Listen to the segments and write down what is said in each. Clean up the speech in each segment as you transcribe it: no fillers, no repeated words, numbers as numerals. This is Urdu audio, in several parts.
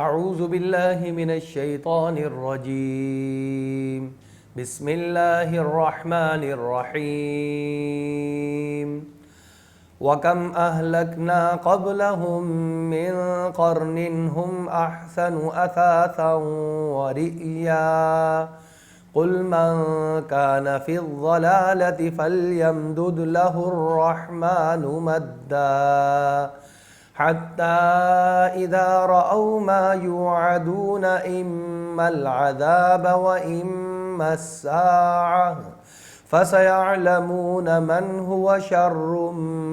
اعوذ باللہ من الشیطان الرجیم بسم اللہ الرحمن الرحیم وَكَمْ أَهْلَكْنَا قَبْلَهُمْ مِنْ قَرْنٍ هُمْ أَحْسَنُ أَثَاثًا وَرِئْيًا قُلْ مَنْ كَانَ فِي الضَّلَالَةِ فَلْيَمْدُدْ لَهُ الرَّحْمَنُ مَدًّا حَتَّى إِذَا رَأَوْا مَا يُوعَدُونَ إِمَّا الْعَذَابَ وَإِمَّا السَّاعَةَ فَسَيَعْلَمُونَ مَنْ هُوَ شَرٌّ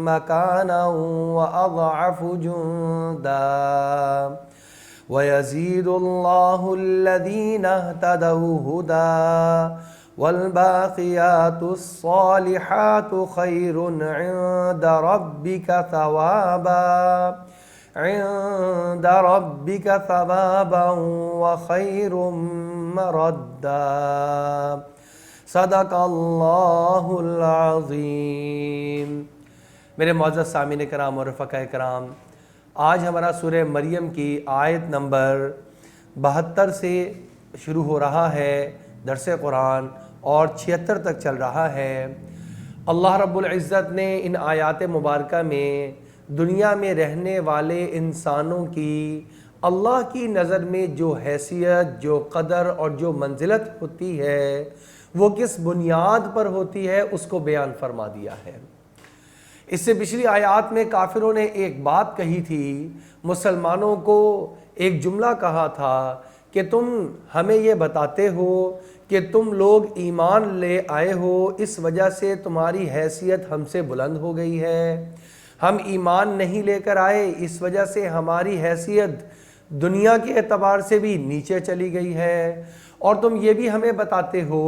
مَكَانًا وَأَضْعَفُ جُنْدًا وَيَزِيدُ اللَّهُ الَّذِينَ اهْتَدَوْا هُدًى وَالْبَاقِيَاتُ الصَّالِحَاتُ خَيْرٌ عِنْدَ رَبِّكَ ثَوَابًا وَخَيْرٌ مَرَدًّا صدق اللہ العظیم۔ میرے معزز سامعین کرام اور رفقاء کرام، آج ہمارا سورہ مریم کی آیت نمبر 72 سے شروع ہو رہا ہے درس قرآن اور 76 تک چل رہا ہے۔ اللہ رب العزت نے ان آیات مبارکہ میں دنیا میں رہنے والے انسانوں کی اللہ کی نظر میں جو حیثیت، جو قدر اور جو منزلت ہوتی ہے وہ کس بنیاد پر ہوتی ہے اس کو بیان فرما دیا ہے۔ اس سے پچھلی آیات میں کافروں نے ایک بات کہی تھی، مسلمانوں کو ایک جملہ کہا تھا کہ تم ہمیں یہ بتاتے ہو کہ تم لوگ ایمان لے آئے ہو، اس وجہ سے تمہاری حیثیت ہم سے بلند ہو گئی ہے، ہم ایمان نہیں لے کر آئے اس وجہ سے ہماری حیثیت دنیا کے اعتبار سے بھی نیچے چلی گئی ہے، اور تم یہ بھی ہمیں بتاتے ہو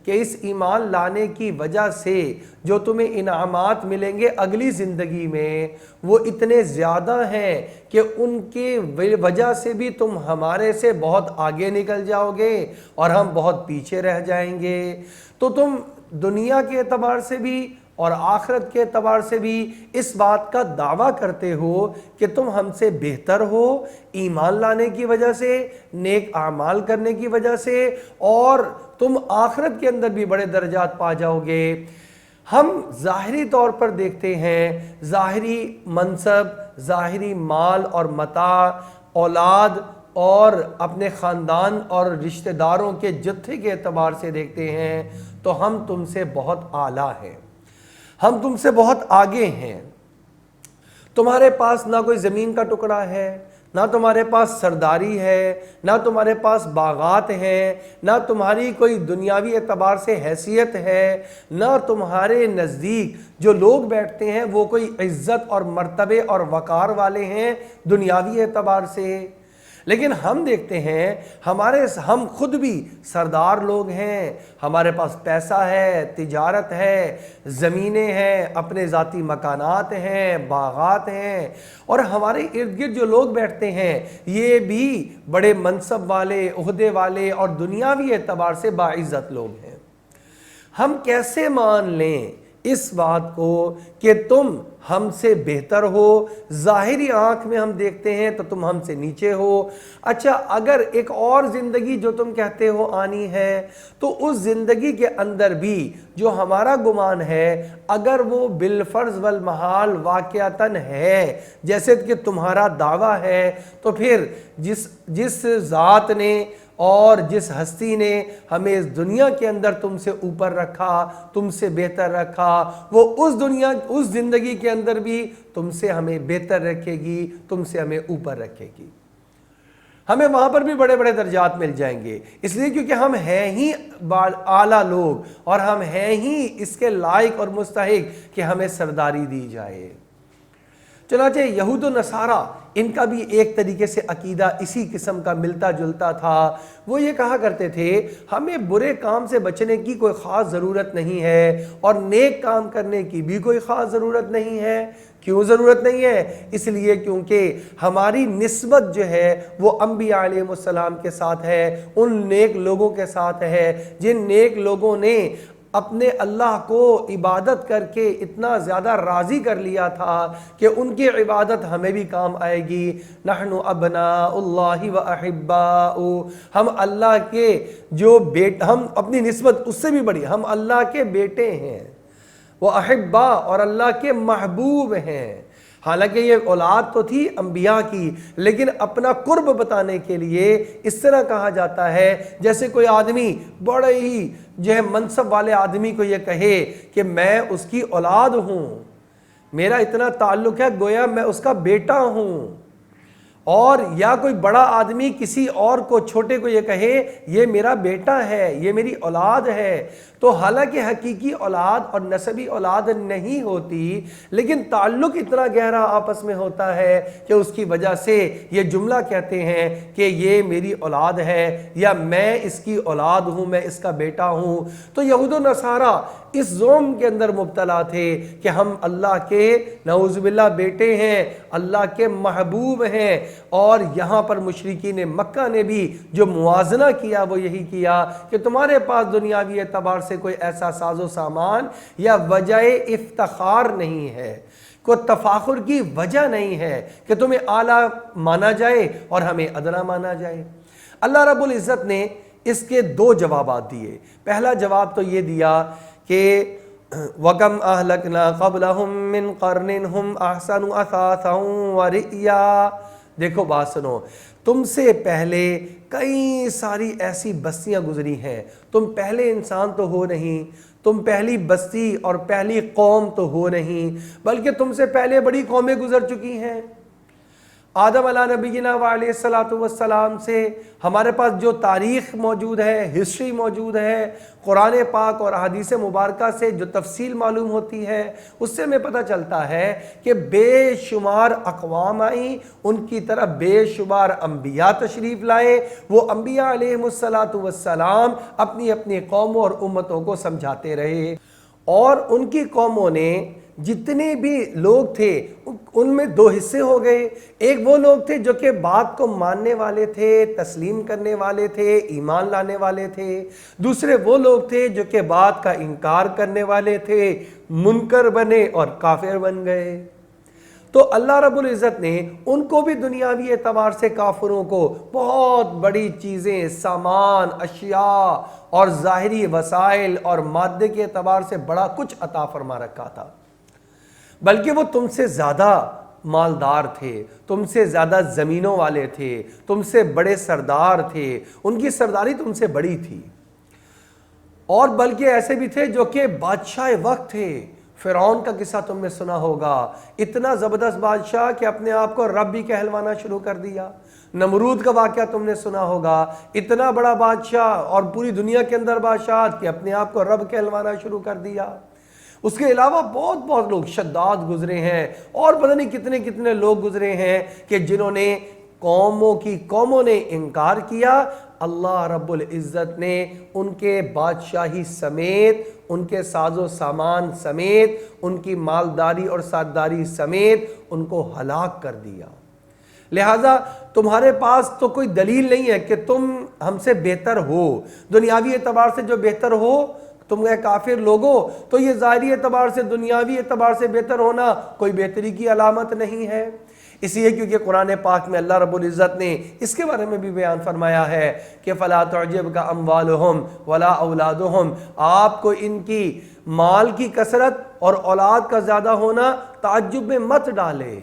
کہ اس ایمان لانے کی وجہ سے جو تمہیں انعامات ملیں گے اگلی زندگی میں وہ اتنے زیادہ ہیں کہ ان کے وجہ سے بھی تم ہمارے سے بہت آگے نکل جاؤ گے اور ہم بہت پیچھے رہ جائیں گے۔ تو تم دنیا کے اعتبار سے بھی اور آخرت کے اعتبار سے بھی اس بات کا دعویٰ کرتے ہو کہ تم ہم سے بہتر ہو ایمان لانے کی وجہ سے، نیک اعمال کرنے کی وجہ سے، اور تم آخرت کے اندر بھی بڑے درجات پا جاؤ گے۔ ہم ظاہری طور پر دیکھتے ہیں، ظاہری منصب، ظاہری مال اور متاع، اولاد اور اپنے خاندان اور رشتہ داروں کے جتھے کے اعتبار سے دیکھتے ہیں تو ہم تم سے بہت اعلیٰ ہیں، ہم تم سے بہت آگے ہیں۔ تمہارے پاس نہ کوئی زمین کا ٹکڑا ہے، نہ تمہارے پاس سرداری ہے، نہ تمہارے پاس باغات ہیں، نہ تمہاری کوئی دنیاوی اعتبار سے حیثیت ہے، نہ تمہارے نزدیک جو لوگ بیٹھتے ہیں وہ کوئی عزت اور مرتبے اور وقار والے ہیں دنیاوی اعتبار سے۔ لیکن ہم دیکھتے ہیں ہم خود بھی سردار لوگ ہیں، ہمارے پاس پیسہ ہے، تجارت ہے، زمینیں ہیں، اپنے ذاتی مکانات ہیں، باغات ہیں، اور ہمارے ارد گرد جو لوگ بیٹھتے ہیں یہ بھی بڑے منصب والے، عہدے والے اور دنیاوی اعتبار سے باعزت لوگ ہیں۔ ہم کیسے مان لیں اس بات کو کہ تم ہم سے بہتر ہو؟ ظاہری آنکھ میں ہم دیکھتے ہیں تو تم ہم سے نیچے ہو۔ اچھا، اگر ایک اور زندگی جو تم کہتے ہو آنی ہے تو اس زندگی کے اندر بھی جو ہمارا گمان ہے اگر وہ بالفرض والمحال واقعتاً ہے جیسے کہ تمہارا دعویٰ ہے، تو پھر جس ذات نے اور جس ہستی نے ہمیں اس دنیا کے اندر تم سے اوپر رکھا، تم سے بہتر رکھا، وہ اس زندگی کے اندر بھی تم سے ہمیں بہتر رکھے گی، تم سے ہمیں اوپر رکھے گی۔ ہمیں وہاں پر بھی بڑے بڑے درجات مل جائیں گے، اس لیے کیونکہ ہم ہیں ہی اعلیٰ لوگ اور ہم ہیں ہی اس کے لائق اور مستحق کہ ہمیں سرداری دی جائے۔ چنانچہ یہود و نصارہ ان کا بھی ایک طریقے سے عقیدہ اسی قسم کا ملتا جلتا تھا۔ وہ یہ کہا کرتے تھے ہمیں برے کام سے بچنے کی کوئی خاص ضرورت نہیں ہے اور نیک کام کرنے کی بھی کوئی خاص ضرورت نہیں ہے۔ کیوں ضرورت نہیں ہے؟ اس لیے کیونکہ ہماری نسبت جو ہے وہ انبیاء علیہ السلام کے ساتھ ہے، ان نیک لوگوں کے ساتھ ہے جن نیک لوگوں نے اپنے اللہ کو عبادت کر کے اتنا زیادہ راضی کر لیا تھا کہ ان کی عبادت ہمیں بھی کام آئے گی۔ نحن ابناء اللہ و احباء، ہم اللہ کے جو ہم اپنی نسبت اس سے بھی بڑی، ہم اللہ کے بیٹے ہیں، وہ احبا اور اللہ کے محبوب ہیں۔ حالانکہ یہ اولاد تو تھی انبیاء کی، لیکن اپنا قرب بتانے کے لیے اس طرح کہا جاتا ہے جیسے کوئی آدمی بڑے ہی جو ہے منصب والے آدمی کو یہ کہے کہ میں اس کی اولاد ہوں، میرا اتنا تعلق ہے، گویا میں اس کا بیٹا ہوں۔ اور یا کوئی بڑا آدمی کسی اور کو، چھوٹے کو یہ کہے یہ میرا بیٹا ہے، یہ میری اولاد ہے، تو حالانکہ حقیقی اولاد اور نسبی اولاد نہیں ہوتی، لیکن تعلق اتنا گہرا آپس میں ہوتا ہے کہ اس کی وجہ سے یہ جملہ کہتے ہیں کہ یہ میری اولاد ہے یا میں اس کی اولاد ہوں، میں اس کا بیٹا ہوں۔ تو یہود و نصارہ اس ظلم کے اندر مبتلا تھے کہ ہم اللہ کے نعوذ باللہ بیٹے ہیں، اللہ کے محبوب ہیں، اور یہاں پر مشرکین مکہ نے بھی جو موازنہ کیا وہ یہی کیا کہ تمہارے پاس دنیاوی اعتبار سے کوئی ایسا ساز و سامان یا وجہ افتخار نہیں ہے، کوئی تفاخر کی وجہ نہیں ہے کہ تمہیں اعلیٰ مانا جائے اور ہمیں ادنا مانا جائے۔ اللہ رب العزت نے اس کے دو جوابات دیے۔ پہلا جواب تو یہ دیا کہ وَكَمْ أَهْلَكْنَا قَبْلَهُمْ مِنْ قَرْنٍ هُمْ أَحْسَنُ أَثَاثًا وَرِئْيًا۔ دیکھو بات سنو، تم سے پہلے کئی ساری ایسی بستیاں گزری ہیں، تم پہلے انسان تو ہو نہیں، تم پہلی بستی اور پہلی قوم تو ہو نہیں، بلکہ تم سے پہلے بڑی قومیں گزر چکی ہیں۔ آدم علیہ نبینا وعلیہ الصلاۃ والسلام سے ہمارے پاس جو تاریخ موجود ہے، ہسٹری موجود ہے، قرآن پاک اور احادیث مبارکہ سے جو تفصیل معلوم ہوتی ہے، اس سے ہمیں پتہ چلتا ہے کہ بے شمار اقوام آئیں، ان کی طرف بے شمار انبیاء تشریف لائے، وہ انبیاء علیہم الصلاۃ والسلام اپنی اپنی قوموں اور امتوں کو سمجھاتے رہے، اور ان کی قوموں نے جتنے بھی لوگ تھے ان میں دو حصے ہو گئے۔ ایک وہ لوگ تھے جو کہ بات کو ماننے والے تھے، تسلیم کرنے والے تھے، ایمان لانے والے تھے۔ دوسرے وہ لوگ تھے جو کہ بات کا انکار کرنے والے تھے، منکر بنے اور کافر بن گئے۔ تو اللہ رب العزت نے ان کو بھی دنیاوی اعتبار سے کافروں کو بہت بڑی چیزیں، سامان، اشیاء اور ظاہری وسائل اور مادے کے اعتبار سے بڑا کچھ عطا فرما رکھا تھا، بلکہ وہ تم سے زیادہ مالدار تھے، تم سے زیادہ زمینوں والے تھے، تم سے بڑے سردار تھے، ان کی سرداری تم سے بڑی تھی، اور بلکہ ایسے بھی تھے جو کہ بادشاہ وقت تھے۔ فرعون کا قصہ تم نے سنا ہوگا، اتنا زبردست بادشاہ کہ اپنے آپ کو رب بھی کہلوانا شروع کر دیا۔ نمرود کا واقعہ تم نے سنا ہوگا، اتنا بڑا بادشاہ اور پوری دنیا کے اندر بادشاہ کہ اپنے آپ کو رب کہلوانا شروع کر دیا۔ اس کے علاوہ بہت لوگ شداد گزرے ہیں، اور پتہ نہیں کتنے کتنے لوگ گزرے ہیں کہ جنہوں نے قوموں نے انکار کیا۔ اللہ رب العزت نے ان کے بادشاہی سمیت، ان کے ساز و سامان سمیت، ان کی مالداری اور سرداری سمیت ان کو ہلاک کر دیا۔ لہٰذا تمہارے پاس تو کوئی دلیل نہیں ہے کہ تم ہم سے بہتر ہو، دنیاوی اعتبار سے جو بہتر ہو تم کافر لوگو، تو یہ ظاہری اعتبار سے، دنیاوی اعتبار سے بہتر ہونا کوئی بہتری کی علامت نہیں ہے۔ اس لیے کیونکہ قرآن پاک میں اللہ رب العزت نے اس کے بارے میں بھی بیان فرمایا ہے کہ فَلَا تُعْجِبْكَ أَمْوَالُهُمْ وَلَا أَوْلَادُهُمْ، آپ کو ان کی مال کی کثرت اور اولاد کا زیادہ ہونا تعجب میں مت ڈالے،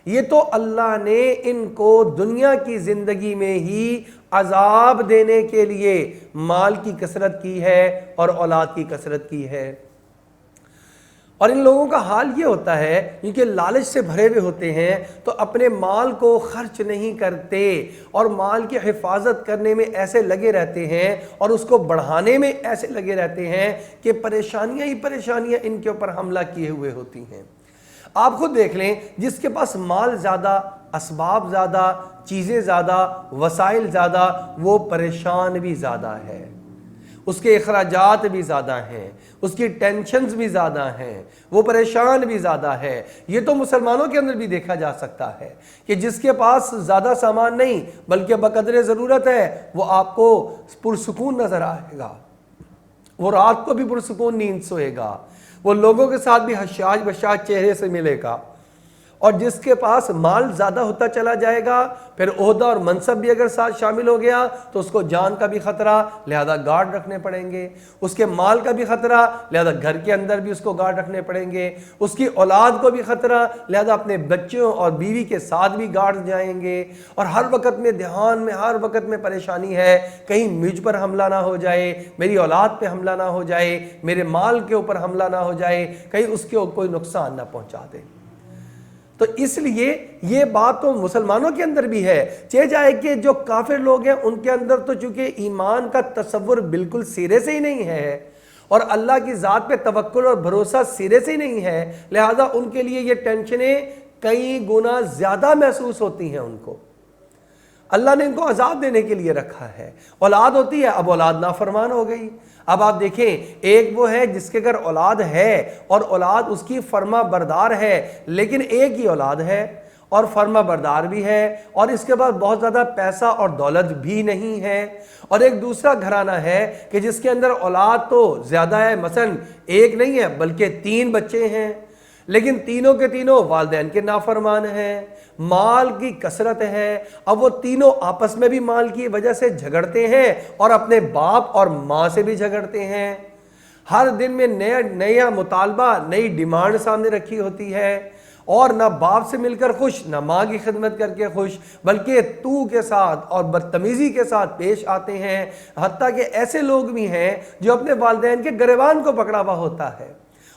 یہ تو اللہ نے ان کو دنیا کی زندگی میں ہی عذاب دینے کے لیے مال کی کثرت کی ہے اور اولاد کی کثرت کی ہے۔ اور ان لوگوں کا حال یہ ہوتا ہے کیونکہ لالچ سے بھرے ہوئے ہوتے ہیں تو اپنے مال کو خرچ نہیں کرتے اور مال کی حفاظت کرنے میں ایسے لگے رہتے ہیں اور اس کو بڑھانے میں ایسے لگے رہتے ہیں کہ پریشانیاں ہی پریشانیاں ان کے اوپر حملہ کیے ہوئے ہوتی ہیں۔ آپ خود دیکھ لیں، جس کے پاس مال زیادہ، اسباب زیادہ، چیزیں زیادہ، وسائل زیادہ، وہ پریشان بھی زیادہ ہے، اس کے اخراجات بھی زیادہ ہیں، اس کی ٹینشنز بھی زیادہ ہیں، وہ پریشان بھی زیادہ ہے۔ یہ تو مسلمانوں کے اندر بھی دیکھا جا سکتا ہے کہ جس کے پاس زیادہ سامان نہیں بلکہ بقدر ضرورت ہے وہ آپ کو پرسکون نظر آئے گا، وہ رات کو بھی پرسکون نیند سوئے گا، وہ لوگوں کے ساتھ بھی حشاش بشاش چہرے سے ملے گا، اور جس کے پاس مال زیادہ ہوتا چلا جائے گا، پھر عہدہ اور منصب بھی اگر ساتھ شامل ہو گیا تو اس کو جان کا بھی خطرہ، لہذا گارڈ رکھنے پڑیں گے، اس کے مال کا بھی خطرہ، لہذا گھر کے اندر بھی اس کو گارڈ رکھنے پڑیں گے، اس کی اولاد کو بھی خطرہ، لہذا اپنے بچوں اور بیوی کے ساتھ بھی گارڈ جائیں گے، اور ہر وقت میں دھیان میں، ہر وقت میں پریشانی ہے کہیں مجھ پر حملہ نہ ہو جائے، میری اولاد پہ حملہ نہ ہو جائے، میرے مال کے اوپر حملہ نہ ہو جائے، کہیں اس کے کوئی نقصان نہ پہنچا دے۔ تو اس لیے یہ بات تو مسلمانوں کے اندر بھی ہے، چاہے جائے کہ جو کافر لوگ ہیں ان کے اندر تو چونکہ ایمان کا تصور بالکل سرے سے ہی نہیں ہے، اور اللہ کی ذات پہ توکل اور بھروسہ سرے سے ہی نہیں ہے، لہذا ان کے لیے یہ ٹینشنیں کئی گنا زیادہ محسوس ہوتی ہیں۔ ان کو اللہ نے ان کو عذاب دینے کے لیے رکھا ہے۔ اولاد ہوتی ہے، اب اولاد نافرمان ہو گئی۔ اب آپ دیکھیں، ایک وہ ہے جس کے گھر اولاد ہے اور اولاد اس کی فرما بردار ہے، لیکن ایک ہی اولاد ہے اور فرما بردار بھی ہے، اور اس کے بعد بہت زیادہ پیسہ اور دولت بھی نہیں ہے، اور ایک دوسرا گھرانہ ہے کہ جس کے اندر اولاد تو زیادہ ہے، مثلا ایک نہیں ہے بلکہ 3 بچے ہیں، لیکن تینوں کے تینوں والدین کے نافرمان ہیں، مال کی کثرت ہے، اب وہ تینوں آپس میں بھی مال کی وجہ سے جھگڑتے ہیں اور اپنے باپ اور ماں سے بھی جھگڑتے ہیں، ہر دن میں نیا مطالبہ، نئی ڈیمانڈ سامنے رکھی ہوتی ہے، اور نہ باپ سے مل کر خوش، نہ ماں کی خدمت کر کے خوش، بلکہ تو کے ساتھ اور بدتمیزی کے ساتھ پیش آتے ہیں، حتیٰ کہ ایسے لوگ بھی ہیں جو اپنے والدین کے گریبان کو پکڑا ہوا ہوتا ہے،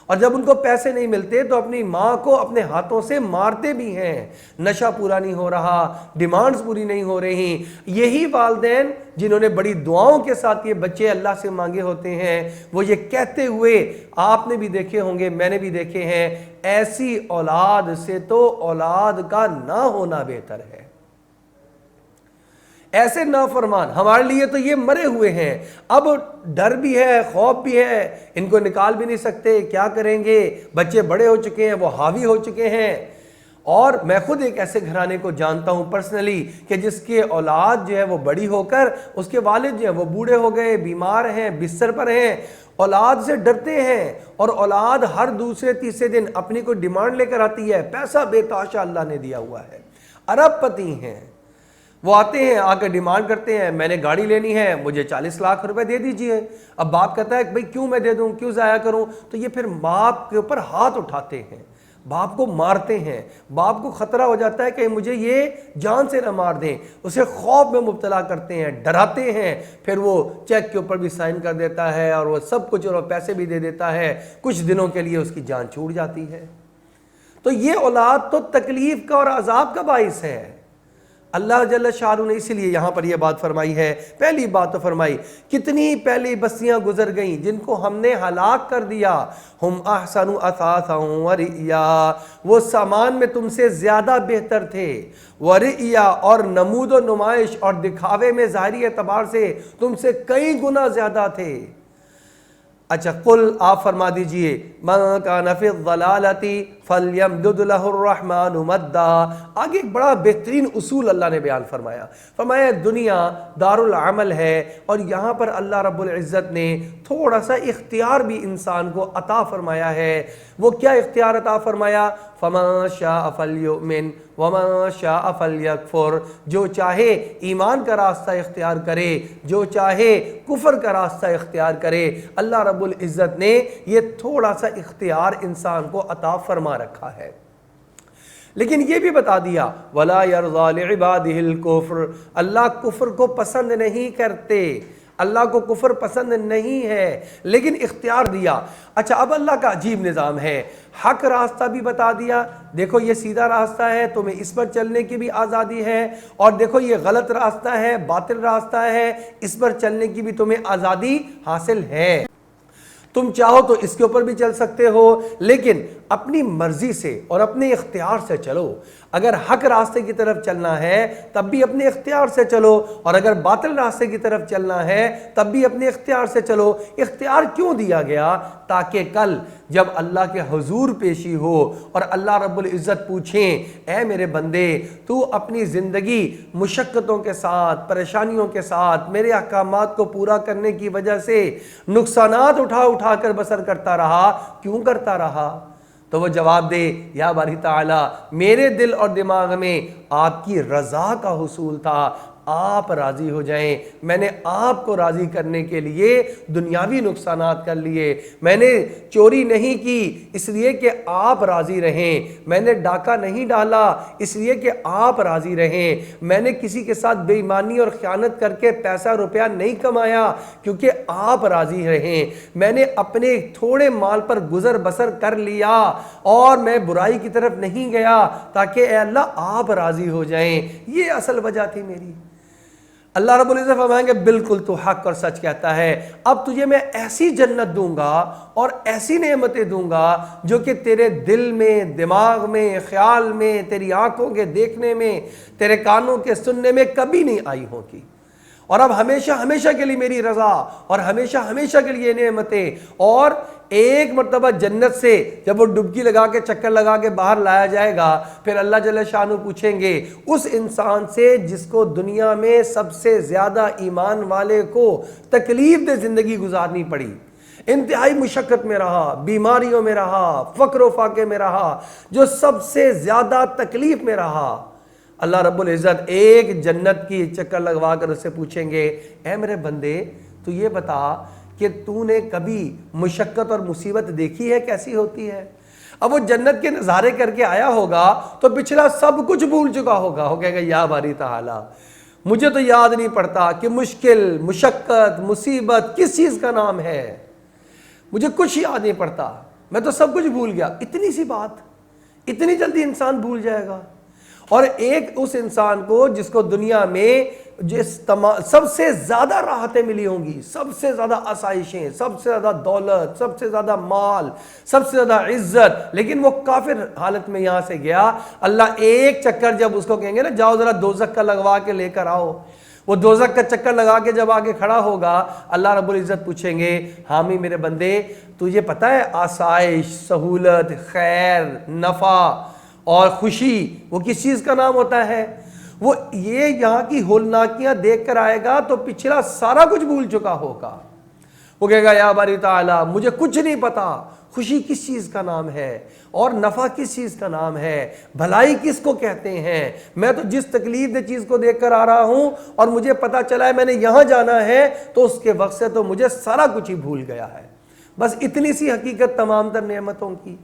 اور جب ان کو پیسے نہیں ملتے تو اپنی ماں کو اپنے ہاتھوں سے مارتے بھی ہیں، نشہ پورا نہیں ہو رہا، ڈیمانڈز پوری نہیں ہو رہی۔ یہی والدین جنہوں نے بڑی دعاؤں کے ساتھ یہ بچے اللہ سے مانگے ہوتے ہیں، وہ یہ کہتے ہوئے، آپ نے بھی دیکھے ہوں گے، میں نے بھی دیکھے ہیں، ایسی اولاد سے تو اولاد کا نہ ہونا بہتر ہے۔ ایسے نافرمان ہمارے لیے تو یہ مرے ہوئے ہیں، اب ڈر بھی ہے، خوف بھی ہے، ان کو نکال بھی نہیں سکتے، کیا کریں گے، بچے بڑے ہو چکے ہیں، وہ حاوی ہو چکے ہیں۔ اور میں خود ایک ایسے گھرانے کو جانتا ہوں پرسنلی کہ جس کے اولاد جو ہے وہ بڑی ہو کر، اس کے والد جو ہیں وہ بوڑھے ہو گئے، بیمار ہیں، بستر پر ہیں، اولاد سے ڈرتے ہیں، اور اولاد ہر دوسرے تیسرے دن اپنی کوئی ڈیمانڈ لے کر آتی ہے، پیسہ بے تحاشا اللہ نے دیا ہوا ہے، ارب پتی ہیں، وہ آتے ہیں، آ کر ڈیمانڈ کرتے ہیں، میں نے گاڑی لینی ہے، مجھے 40 لاکھ روپے دے دیجئے۔ اب باپ کہتا ہے کہ بھئی کیوں میں دے دوں، کیوں ضائع کروں؟ تو یہ پھر باپ کے اوپر ہاتھ اٹھاتے ہیں، باپ کو مارتے ہیں، باپ کو خطرہ ہو جاتا ہے کہ مجھے یہ جان سے نہ مار دیں، اسے خوف میں مبتلا کرتے ہیں، ڈراتے ہیں، پھر وہ چیک کے اوپر بھی سائن کر دیتا ہے اور وہ سب کچھ اور پیسے بھی دے دیتا ہے، کچھ دنوں کے لیے اس کی جان چھوٹ جاتی ہے۔ تو یہ اولاد تو تکلیف کا اور عذاب کا باعث ہے۔ اللہ جل شانہ نے اسی لیے یہاں پر یہ بات فرمائی ہے۔ پہلی بات تو فرمائی، کتنی پہلی بستیاں گزر گئیں جن کو ہم نے ہلاک کر دیا، ہم احسن اثاثا ورئیا، وہ سامان میں تم سے زیادہ بہتر تھے، ورئیا، اور نمود و نمائش اور دکھاوے میں ظاہری اعتبار سے تم سے کئی گنا زیادہ تھے۔ اچھا، قل، آپ فرما دیجئے، من کان فی الضلالۃ فلیمدد لہ الرحمن مدا۔ آگے ایک بڑا بہترین اصول اللہ نے بیان فرمایا، فرمایا دنیا دار العمل ہے، اور یہاں پر اللہ رب العزت نے تھوڑا سا اختیار بھی انسان کو عطا فرمایا ہے۔ وہ کیا اختیار عطا فرمایا؟ فَمَن شَاءَ فَلْيُؤْمِنْ وَمَن شَاءَ فَلْيَكْفُرْ، جو چاہے ایمان کا راستہ اختیار کرے، جو چاہے کفر کا راستہ اختیار کرے۔ اللہ رب العزت نے یہ تھوڑا سا اختیار انسان کو عطا فرما رکھا ہے، لیکن یہ بھی بتا دیا وَلَا يَرْضَى لِعِبَادِهِ الْكُفْرِ، اللہ کفر کو پسند نہیں کرتے، اللہ کو کفر پسند نہیں ہے، لیکن اختیار دیا۔ اچھا، اب اللہ کا عجیب نظام ہے، حق راستہ بھی بتا دیا، دیکھو یہ سیدھا راستہ ہے، تمہیں اس پر چلنے کی بھی آزادی ہے، اور دیکھو یہ غلط راستہ ہے، باطل راستہ ہے، اس پر چلنے کی بھی تمہیں آزادی حاصل ہے۔ تم چاہو تو اس کے اوپر بھی چل سکتے ہو، لیکن اپنی مرضی سے اور اپنے اختیار سے چلو۔ اگر حق راستے کی طرف چلنا ہے تب بھی اپنے اختیار سے چلو، اور اگر باطل راستے کی طرف چلنا ہے تب بھی اپنے اختیار سے چلو۔ اختیار کیوں دیا گیا؟ تاکہ کل جب اللہ کے حضور پیشی ہو اور اللہ رب العزت پوچھیں اے میرے بندے تو اپنی زندگی مشقتوں کے ساتھ، پریشانیوں کے ساتھ، میرے احکامات کو پورا کرنے کی وجہ سے نقصانات اٹھا اٹھا کر بسر کرتا رہا، کیوں کرتا رہا؟ تو وہ جواب دے یا باری تعالیٰ میرے دل اور دماغ میں آپ کی رضا کا حصول تھا، آپ راضی ہو جائیں، میں نے آپ کو راضی کرنے کے لیے دنیاوی نقصانات کر لیے، میں نے چوری نہیں کی اس لیے کہ آپ راضی رہیں، میں نے ڈاکہ نہیں ڈالا اس لیے کہ آپ راضی رہیں، میں نے کسی کے ساتھ بے ایمانی اور خیانت کر کے پیسہ روپیہ نہیں کمایا کیونکہ آپ راضی رہیں، میں نے اپنے تھوڑے مال پر گزر بسر کر لیا اور میں برائی کی طرف نہیں گیا تاکہ اے اللہ آپ راضی ہو جائیں، یہ اصل وجہ تھی میری۔ اللہ رب العزت فرمائیں گے بالکل تو حق اور سچ کہتا ہے، اب تجھے میں ایسی جنت دوں گا اور ایسی نعمتیں دوں گا جو کہ تیرے دل میں، دماغ میں، خیال میں، تیری آنکھوں کے دیکھنے میں، تیرے کانوں کے سننے میں کبھی نہیں آئی ہوں گی، اور اب ہمیشہ ہمیشہ کے لیے میری رضا اور ہمیشہ ہمیشہ کے لیے نعمتیں۔ اور ایک مرتبہ جنت سے جب وہ ڈبکی لگا کے چکر لگا کے باہر لایا جائے گا پھر اللہ جل شانہ پوچھیں گے اس انسان سے جس کو دنیا میں سب سے زیادہ ایمان والے کو تکلیف دہ زندگی گزارنی پڑی، انتہائی مشقت میں رہا، بیماریوں میں رہا، فقر و فاقے میں رہا، جو سب سے زیادہ تکلیف میں رہا، اللہ رب العزت ایک جنت کی چکر لگوا کر اس سے پوچھیں گے اے میرے بندے تو یہ بتا کہ تو نے کبھی مشقت اور مصیبت دیکھی ہے کیسی ہوتی ہے؟ اب وہ جنت کے نظارے کر کے آیا ہوگا تو پچھلا سب کچھ بھول چکا ہوگا، ہو کہے گا یا باری تعالیٰ مجھے تو یاد نہیں پڑتا کہ مشکل، مشقت، مصیبت کس چیز کا نام ہے، مجھے کچھ یاد نہیں پڑتا، میں تو سب کچھ بھول گیا۔ اتنی سی بات اتنی جلدی انسان بھول جائے گا؟ اور ایک اس انسان کو جس کو دنیا میں سب سے زیادہ راحتیں ملی ہوں گی، سب سے زیادہ آسائشیں، سب سے زیادہ دولت، سب سے زیادہ مال، سب سے زیادہ عزت، لیکن وہ کافر حالت میں یہاں سے گیا، اللہ ایک چکر جب اس کو کہیں گے نا جاؤ ذرا دوزخ کا لگوا کے لے کر آؤ، وہ دوزخ کا چکر لگا کے جب آگے کھڑا ہوگا اللہ رب العزت پوچھیں گے حامی میرے بندے تجھے پتہ ہے آسائش، سہولت، خیر، نفع اور خوشی وہ کس چیز کا نام ہوتا ہے؟ وہ یہ یہاں کی ہولناکیاں دیکھ کر آئے گا تو پچھلا سارا کچھ بھول چکا ہوگا، وہ کہے گا یا باری تعالیٰ مجھے کچھ نہیں پتا خوشی کس چیز کا نام ہے اور نفع کس چیز کا نام ہے، بھلائی کس کو کہتے ہیں، میں تو جس تکلیف دہ چیز کو دیکھ کر آ رہا ہوں اور مجھے پتا چلا ہے میں نے یہاں جانا ہے تو اس کے وقت سے تو مجھے سارا کچھ ہی بھول گیا ہے۔ بس اتنی سی حقیقت تمام تر نعمتوں کی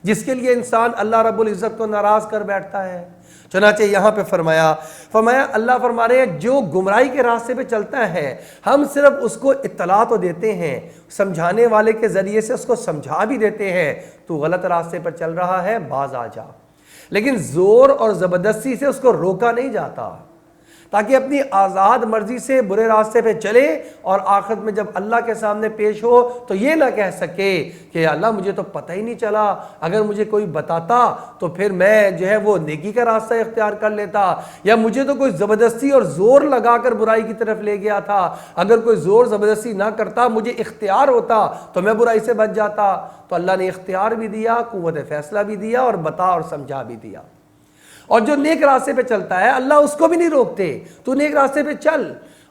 جس کے لیے انسان اللہ رب العزت کو ناراض کر بیٹھتا ہے۔ چنانچہ یہاں پہ فرمایا اللہ فرما رہے ہیں جو گمراہی کے راستے پہ چلتا ہے ہم صرف اس کو اطلاع تو دیتے ہیں، سمجھانے والے کے ذریعے سے اس کو سمجھا بھی دیتے ہیں تو غلط راستے پر چل رہا ہے باز آ جا، لیکن زور اور زبردستی سے اس کو روکا نہیں جاتا تاکہ اپنی آزاد مرضی سے برے راستے پہ چلے اور آخرت میں جب اللہ کے سامنے پیش ہو تو یہ نہ کہہ سکے کہ اللہ مجھے تو پتہ ہی نہیں چلا، اگر مجھے کوئی بتاتا تو پھر میں جو ہے وہ نیکی کا راستہ اختیار کر لیتا، یا مجھے تو کوئی زبردستی اور زور لگا کر برائی کی طرف لے گیا تھا، اگر کوئی زور زبردستی نہ کرتا مجھے اختیار ہوتا تو میں برائی سے بچ جاتا۔ تو اللہ نے اختیار بھی دیا، قوت فیصلہ بھی دیا اور بتا اور سمجھا بھی دیا۔ اور جو نیک راستے پہ چلتا ہے اللہ اس کو بھی نہیں روکتے، تو نیک راستے پہ چل،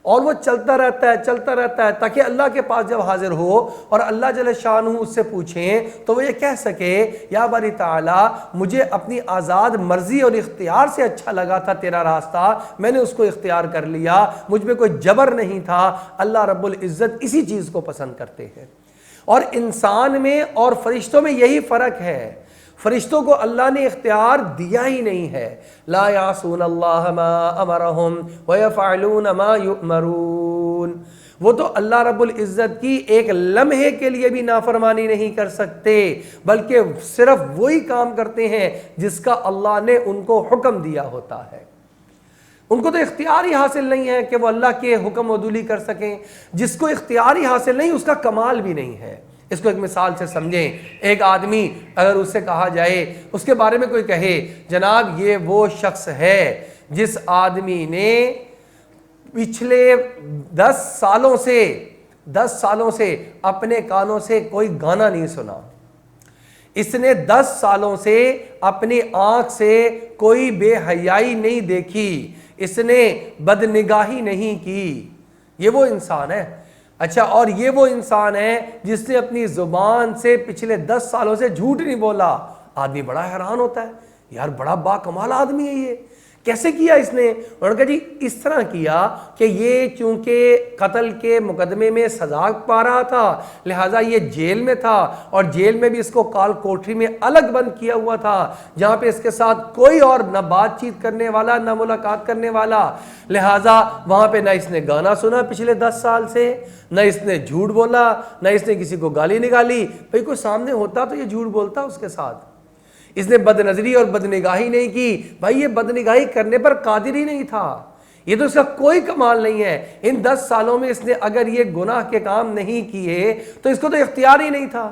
اور وہ چلتا رہتا ہے تاکہ اللہ کے پاس جب حاضر ہو اور اللہ جل شانہ اس سے پوچھیں تو وہ یہ کہہ سکے یا باری تعالیٰ مجھے اپنی آزاد مرضی اور اختیار سے اچھا لگا تھا تیرا راستہ، میں نے اس کو اختیار کر لیا، مجھ میں کوئی جبر نہیں تھا۔ اللہ رب العزت اسی چیز کو پسند کرتے ہیں۔ اور انسان میں اور فرشتوں میں یہی فرق ہے، فرشتوں کو اللہ نے اختیار دیا ہی نہیں ہے، لا یعصون اللہ ما امرہم ویفعلون ما یؤمرون، وہ تو اللہ رب العزت کی ایک لمحے کے لیے بھی نافرمانی نہیں کر سکتے بلکہ صرف وہی کام کرتے ہیں جس کا اللہ نے ان کو حکم دیا ہوتا ہے۔ ان کو تو اختیار ہی حاصل نہیں ہے کہ وہ اللہ کے حکم عدولی کر سکیں، جس کو اختیار ہی حاصل نہیں اس کا کمال بھی نہیں ہے۔ اس کو ایک مثال سے سمجھیں. ایک آدمی اگر اس سے کہا جائے, اس کے بارے میں کوئی کہے جناب یہ وہ شخص ہے جس آدمی نے پچھلے 10 سالوں سے اپنے کانوں سے کوئی گانا نہیں سنا, اس نے 10 سالوں سے اپنی آنکھ سے کوئی بے حیائی نہیں دیکھی, اس نے بدنگاہی نہیں کی, یہ وہ انسان ہے. اچھا, اور یہ وہ انسان ہے جس نے اپنی زبان سے پچھلے 10 سالوں سے جھوٹ نہیں بولا. آدمی بڑا حیران ہوتا ہے, یار بڑا با کمال آدمی ہے یہ, کیسے کیا اس نے؟ انہوں نے کہا جی اس طرح کیا کہ یہ چونکہ قتل کے مقدمے میں سزا پا رہا تھا لہٰذا یہ جیل میں تھا, اور جیل میں بھی اس کو کال کوٹری میں الگ بند کیا ہوا تھا جہاں پہ اس کے ساتھ کوئی اور نہ بات چیت کرنے والا نہ ملاقات کرنے والا, لہٰذا وہاں پہ نہ اس نے گانا سنا پچھلے 10 سال سے, نہ اس نے جھوٹ بولا, نہ اس نے کسی کو گالی نکالی. بھئی کوئی سامنے ہوتا تو یہ جھوٹ بولتا اس کے ساتھ. اس نے بد نظری اور بدنگاہی نہیں کی. بھائی یہ بدنگاہی کرنے پر قادر ہی نہیں تھا, یہ تو اس کا کوئی کمال نہیں ہے. ان 10 سالوں میں اس نے اگر یہ گناہ کے کام نہیں کیے تو اس کو تو اختیار ہی نہیں تھا.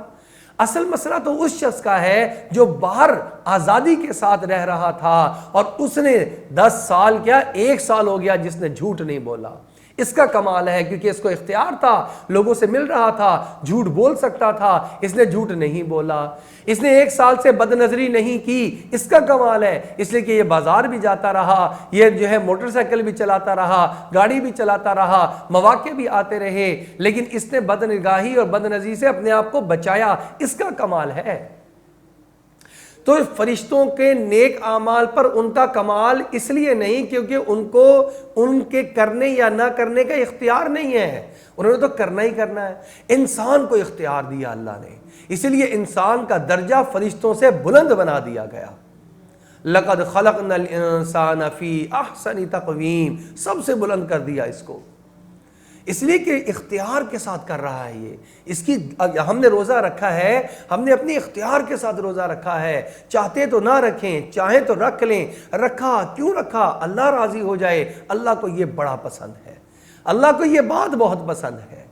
اصل مسئلہ تو اس شخص کا ہے جو باہر آزادی کے ساتھ رہ رہا تھا اور اس نے 10 سال کیا 1 سال ہو گیا جس نے جھوٹ نہیں بولا. اس کا کمال ہے کیونکہ اس کو اختیار تھا, لوگوں سے مل رہا تھا, جھوٹ بول سکتا تھا, اس نے جھوٹ نہیں بولا. اس نے 1 سال سے بد نظری نہیں کی, اس کا کمال ہے, اس لیے کہ یہ بازار بھی جاتا رہا, یہ جو ہے موٹر سائیکل بھی چلاتا رہا, گاڑی بھی چلاتا رہا, مواقع بھی آتے رہے, لیکن اس نے بد نگاہی اور بد نظری سے اپنے آپ کو بچایا. اس کا کمال ہے. تو فرشتوں کے نیک اعمال پر ان کا کمال اس لیے نہیں کیونکہ ان کو ان کے کرنے یا نہ کرنے کا اختیار نہیں ہے, انہوں نے تو کرنا ہی کرنا ہے. انسان کو اختیار دیا اللہ نے, اسی لیے انسان کا درجہ فرشتوں سے بلند بنا دیا گیا. لقد خلقنا الانسان فی احسن تقویم, سب سے بلند کر دیا اس کو, اس لیے کہ اختیار کے ساتھ کر رہا ہے. یہ اس کی ہم نے روزہ رکھا ہے, ہم نے اپنی اختیار کے ساتھ روزہ رکھا ہے. چاہتے تو نہ رکھیں, چاہیں تو رکھ لیں. رکھا کیوں رکھا؟ اللہ راضی ہو جائے. اللہ کو یہ بڑا پسند ہے, اللہ کو یہ بات بہت پسند ہے.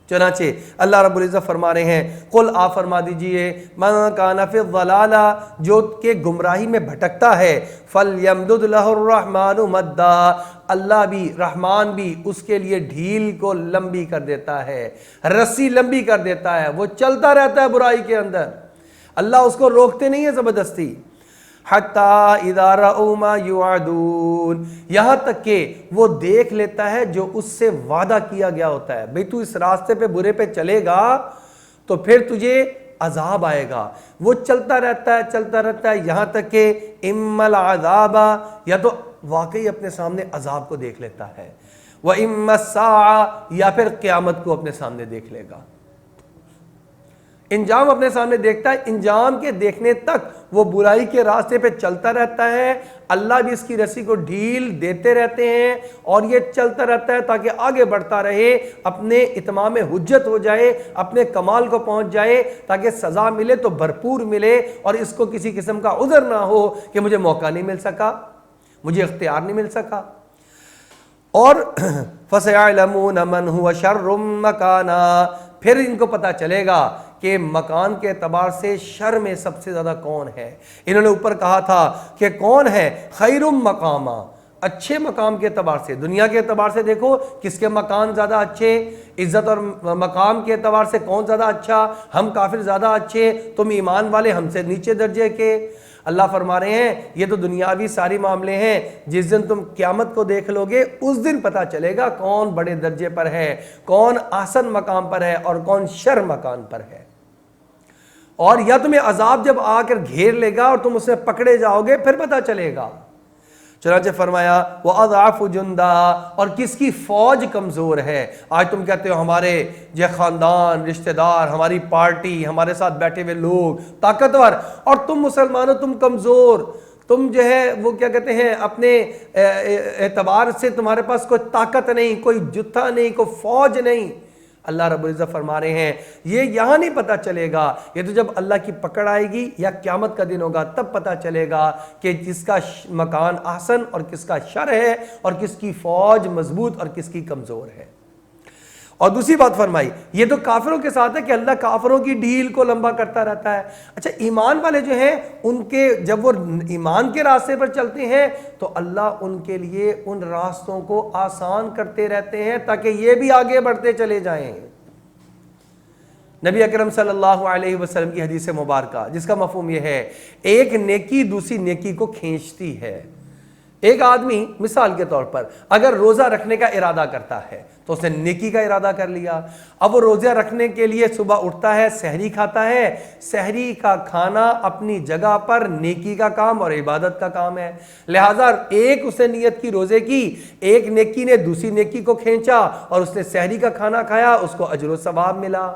چنانچہ اللہ رب العزت فرما رہے ہیں, قل آپ فرما دیجئے من کان فی الضلالہ, جو کہ گمراہی میں بھٹکتا ہے, فلیمدد لہ الرحمن مدا, اللہ بھی رحمان بھی اس کے لیے ڈھیل کو لمبی کر دیتا ہے, رسی لمبی کر دیتا ہے. وہ چلتا رہتا ہے برائی کے اندر, اللہ اس کو روکتے نہیں ہے زبردستی. حتی اذا رأوا ما یوعدون, یہاں تک کہ وہ دیکھ لیتا ہے جو اس سے وعدہ کیا گیا ہوتا ہے. بھئی تو اس راستے پہ برے پہ چلے گا تو پھر تجھے عذاب آئے گا. وہ چلتا رہتا ہے یہاں تک کہ اما العذاب, یا تو واقعی اپنے سامنے عذاب کو دیکھ لیتا ہے, وَإِمَّا السَّاعَ, یا پھر قیامت کو اپنے سامنے دیکھ لے گا. انجام اپنے سامنے دیکھتا ہے, انجام کے دیکھنے تک وہ برائی کے راستے پہ چلتا رہتا ہے. اللہ بھی اس کی رسی کو ڈھیل دیتے رہتے ہیں اور یہ چلتا رہتا ہے تاکہ آگے بڑھتا رہے, اپنے اتمام حجت ہو جائے, اپنے کمال کو پہنچ جائے, تاکہ سزا ملے تو بھرپور ملے اور اس کو کسی قسم کا عذر نہ ہو کہ مجھے موقع نہیں مل سکا, مجھے اختیار نہیں مل سکا. اور فَسَيَعْلَمُونَ مَنْ هُوَ شَرٌّ مَكَانًا, پھر ان کو پتہ چلے گا کہ مکان کے اعتبار سے شر میں سب سے زیادہ کون ہے. انہوں نے اوپر کہا تھا کہ کون ہے خیر مقاما, اچھے مقام کے اعتبار سے. دنیا کے اعتبار سے دیکھو کس کے مکان زیادہ اچھے, عزت اور مقام کے اعتبار سے کون زیادہ اچھا, ہم کافر زیادہ اچھے, تم ایمان والے ہم سے نیچے درجے کے. اللہ فرما رہے ہیں یہ تو دنیاوی ساری معاملے ہیں, جس دن تم قیامت کو دیکھ لو گے اس دن پتہ چلے گا کون بڑے درجے پر ہے, کون احسن مقام پر ہے اور کون شر مکان پر ہے. اور یا تمہیں عذاب جب آ کر گھیر لے گا اور تم اسے پکڑے جاؤ گے پھر پتہ چلے گا. چنانچہ فرمایا وَأَضْعَفُ جُنْدًا, اور کس کی فوج کمزور ہے. آج تم کہتے ہو ہمارے جو خاندان, رشتہ دار, ہماری پارٹی, ہمارے ساتھ بیٹھے ہوئے لوگ طاقتور, اور تم مسلمانوں تم کمزور, تم جو ہے وہ کیا کہتے ہیں اپنے اعتبار سے تمہارے پاس کوئی طاقت نہیں, کوئی جتھا نہیں, کوئی فوج نہیں. اللہ رب العزت فرما رہے ہیں یہ یہاں نہیں پتہ چلے گا, یہ تو جب اللہ کی پکڑ آئے گی یا قیامت کا دن ہوگا تب پتہ چلے گا کہ کس کا مکان احسن اور کس کا شر ہے, اور کس کی فوج مضبوط اور کس کی کمزور ہے. اور دوسری بات فرمائی، یہ تو کافروں کے ساتھ ہے کہ اللہ کافروں کی ڈھیل کو لمبا کرتا رہتا ہے۔ اچھا ایمان والے جو ہیں ان کے جب وہ ایمان کے راستے پر چلتے ہیں تو اللہ ان کے لیے ان راستوں کو آسان کرتے رہتے ہیں تاکہ یہ بھی آگے بڑھتے چلے جائیں۔ نبی اکرم صلی اللہ علیہ وسلم کی حدیث مبارکہ جس کا مفہوم یہ ہے، ایک نیکی دوسری نیکی کو کھینچتی ہے۔ ایک آدمی مثال کے طور پر اگر روزہ رکھنے کا ارادہ کرتا ہے تو اس نے نیکی کا ارادہ کر لیا، اب وہ روزہ رکھنے کے لیے صبح اٹھتا ہے، سحری کھاتا ہے، سحری کا کھانا اپنی جگہ پر نیکی کا کام اور عبادت کا کام ہے، لہٰذا ایک اس نے نیت کی روزے کی، ایک نیکی نے دوسری نیکی کو کھینچا اور اس نے سحری کا کھانا کھایا، اس کو اجر و ثواب ملا۔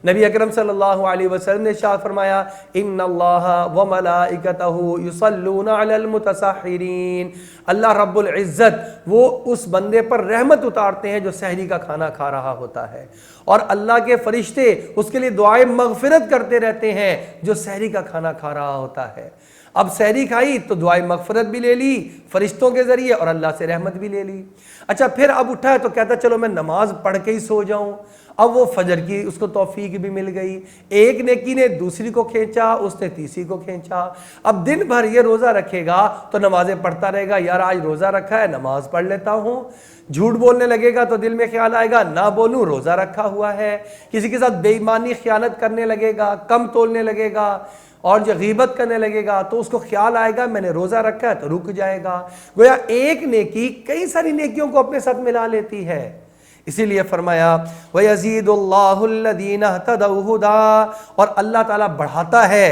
نبی اکرم صلی اللہ علیہ وسلم نے ارشاد فرمایا، ان اللہ وملائکتہ یصلون علی المتسحرین، اللہ رب العزت وہ اس بندے پر رحمت اتارتے ہیں جو سحری کا کھانا کھا رہا ہوتا ہے، اور اللہ کے فرشتے اس کے لیے دعائیں مغفرت کرتے رہتے ہیں جو سحری کا کھانا کھا رہا ہوتا ہے۔ اب سحری کھائی تو دعائیں مغفرت بھی لے لی فرشتوں کے ذریعے اور اللہ سے رحمت بھی لے لی۔ اچھا پھر اب اٹھا ہے تو کہتا چلو میں نماز پڑھ کے ہی سو جاؤں، اب وہ فجر کی اس کو توفیق بھی مل گئی، ایک نیکی نے دوسری کو کھینچا، اس نے تیسری کو کھینچا۔ اب دن بھر یہ روزہ رکھے گا تو نمازیں پڑھتا رہے گا، یار آج روزہ رکھا ہے نماز پڑھ لیتا ہوں، جھوٹ بولنے لگے گا تو دل میں خیال آئے گا نہ بولوں روزہ رکھا ہوا ہے، کسی کے ساتھ بے ایمانی خیانت کرنے لگے گا، کم تولنے لگے گا اور جو غیبت کرنے لگے گا تو اس کو خیال آئے گا میں نے روزہ رکھا ہے تو رک جائے گا۔ گویا ایک نیکی کئی ساری نیکیوں کو اپنے ساتھ ملا لیتی ہے، اسی لیے فرمایا وَيَزِيدُ اللَّهُ الَّذِينَ اهْتَدَوْا هُدًى، اور اللہ تعالیٰ بڑھاتا ہے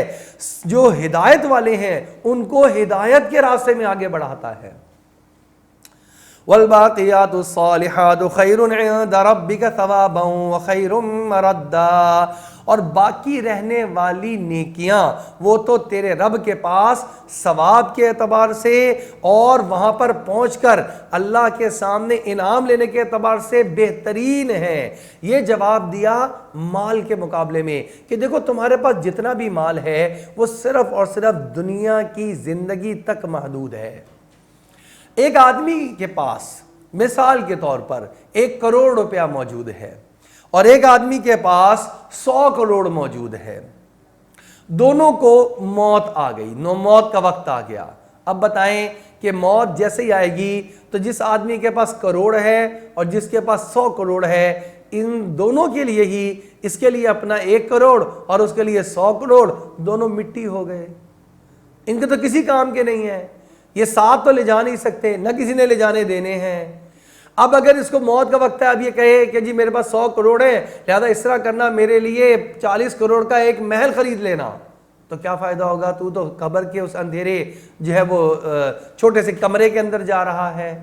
جو ہدایت والے ہیں ان کو ہدایت کے راستے میں آگے بڑھاتا ہے۔ وَالْبَاقِيَاتُ الصَّالِحَاتُ خَيْرٌ عِندَ رَبِّكَ ثَوَابًا وَخَيْرٌ مَرَدًّا، اور باقی رہنے والی نیکیاں وہ تو تیرے رب کے پاس ثواب کے اعتبار سے اور وہاں پر پہنچ کر اللہ کے سامنے انعام لینے کے اعتبار سے بہترین ہیں۔ یہ جواب دیا مال کے مقابلے میں کہ دیکھو تمہارے پاس جتنا بھی مال ہے وہ صرف اور صرف دنیا کی زندگی تک محدود ہے۔ ایک آدمی کے پاس مثال کے طور پر 1 کروڑ روپیہ موجود ہے اور ایک آدمی کے پاس 100 کروڑ موجود ہے، دونوں کو موت آ گئی، موت کا وقت آ گیا۔ اب بتائیں کہ موت جیسے ہی آئے گی تو جس آدمی کے پاس کروڑ ہے اور جس کے پاس 100 کروڑ ہے ان دونوں کے لیے ہی، اس کے لیے اپنا 1 کروڑ اور اس کے لیے 100 کروڑ دونوں مٹی ہو گئے، ان کے تو کسی کام کے نہیں ہیں، یہ ساتھ تو لے جا نہیں سکتے، نہ کسی نے لے جانے دینے ہیں۔ اب اگر اس کو موت کا وقت ہے، اب یہ کہے کہ جی میرے پاس 100 کروڑ ہے لہذا اس طرح کرنا میرے لیے 40 کروڑ کا ایک محل خرید لینا، تو کیا فائدہ ہوگا؟ تو قبر کے اس اندھیرے جو ہے وہ چھوٹے سے کمرے کے اندر جا رہا ہے،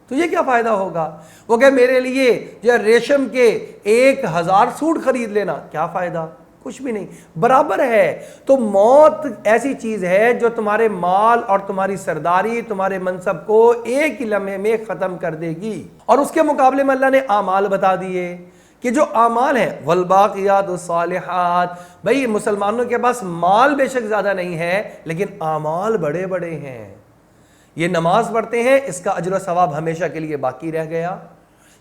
تو یہ کیا فائدہ ہوگا؟ وہ کہ میرے لیے جو ہے ریشم کے 1000 سوٹ خرید لینا، کیا فائدہ؟ کچھ بھی نہیں، برابر ہے۔ تو موت ایسی چیز ہے جو تمہارے مال اور تمہاری سرداری، تمہارے منصب کو ایک ہی لمحے میں ختم کر دے گی۔ اور اس کے مقابلے میں اللہ نے اعمال بتا دیے کہ جو اعمال ہیں والباقیات الصالحات، بھئی مسلمانوں کے پاس مال بے شک زیادہ نہیں ہے لیکن اعمال بڑے بڑے ہیں۔ یہ نماز پڑھتے ہیں، اس کا اجر و ثواب ہمیشہ کے لیے باقی رہ گیا،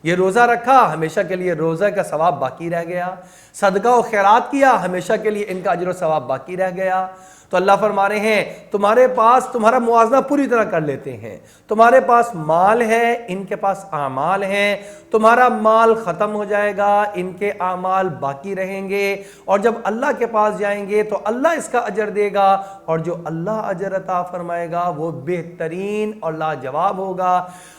یہ روزہ رکھا ہمیشہ کے لیے روزہ کا ثواب باقی رہ گیا، صدقہ و خیرات کیا ہمیشہ کے لیے ان کا اجر و ثواب باقی رہ گیا۔ تو اللہ فرما رہے ہیں تمہارے پاس تمہارا موازنہ پوری طرح کر لیتے ہیں، تمہارے پاس مال ہے، ان کے پاس اعمال ہیں، تمہارا مال ختم ہو جائے گا، ان کے اعمال باقی رہیں گے، اور جب اللہ کے پاس جائیں گے تو اللہ اس کا اجر دے گا، اور جو اللہ اجر عطا فرمائے گا وہ بہترین اور لاجواب ہوگا،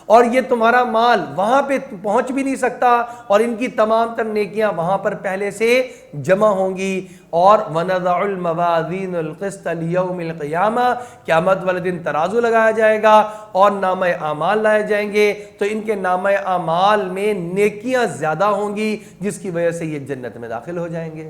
اور یہ تمہارا مال وہاں پہ پہنچ بھی نہیں سکتا، اور ان کی تمام تر نیکیاں وہاں پر پہلے سے جمع ہوں گی۔ اور وَنَضَعُ الْمَوَازِينَ الْقِسْطَ لِيَوْمِ الْقِيَامَةِ، قیامت والے دن ترازو لگایا جائے گا اور نامہ اعمال لائے جائیں گے، تو ان کے نامہ اعمال میں نیکیاں زیادہ ہوں گی جس کی وجہ سے یہ جنت میں داخل ہو جائیں گے۔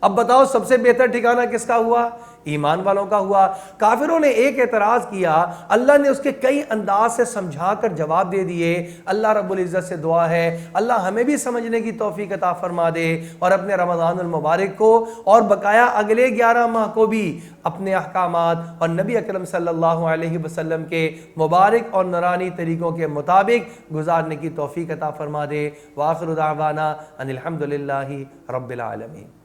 اب بتاؤ سب سے بہتر ٹھکانہ کس کا ہوا؟ ایمان والوں کا ہوا۔ کافروں نے ایک اعتراض کیا، اللہ نے اس کے کئی انداز سے سمجھا کر جواب دے دیے۔ اللہ رب العزت سے دعا ہے اللہ ہمیں بھی سمجھنے کی توفیق عطا فرما دے، اور اپنے رمضان المبارک کو اور بقایا اگلے 11 ماہ کو بھی اپنے احکامات اور نبی اکرم صلی اللہ علیہ وسلم کے مبارک اور نورانی طریقوں کے مطابق گزارنے کی توفیق عطا فرما دے۔ وآخر دعوانا ان الحمدللہ رب العالمین۔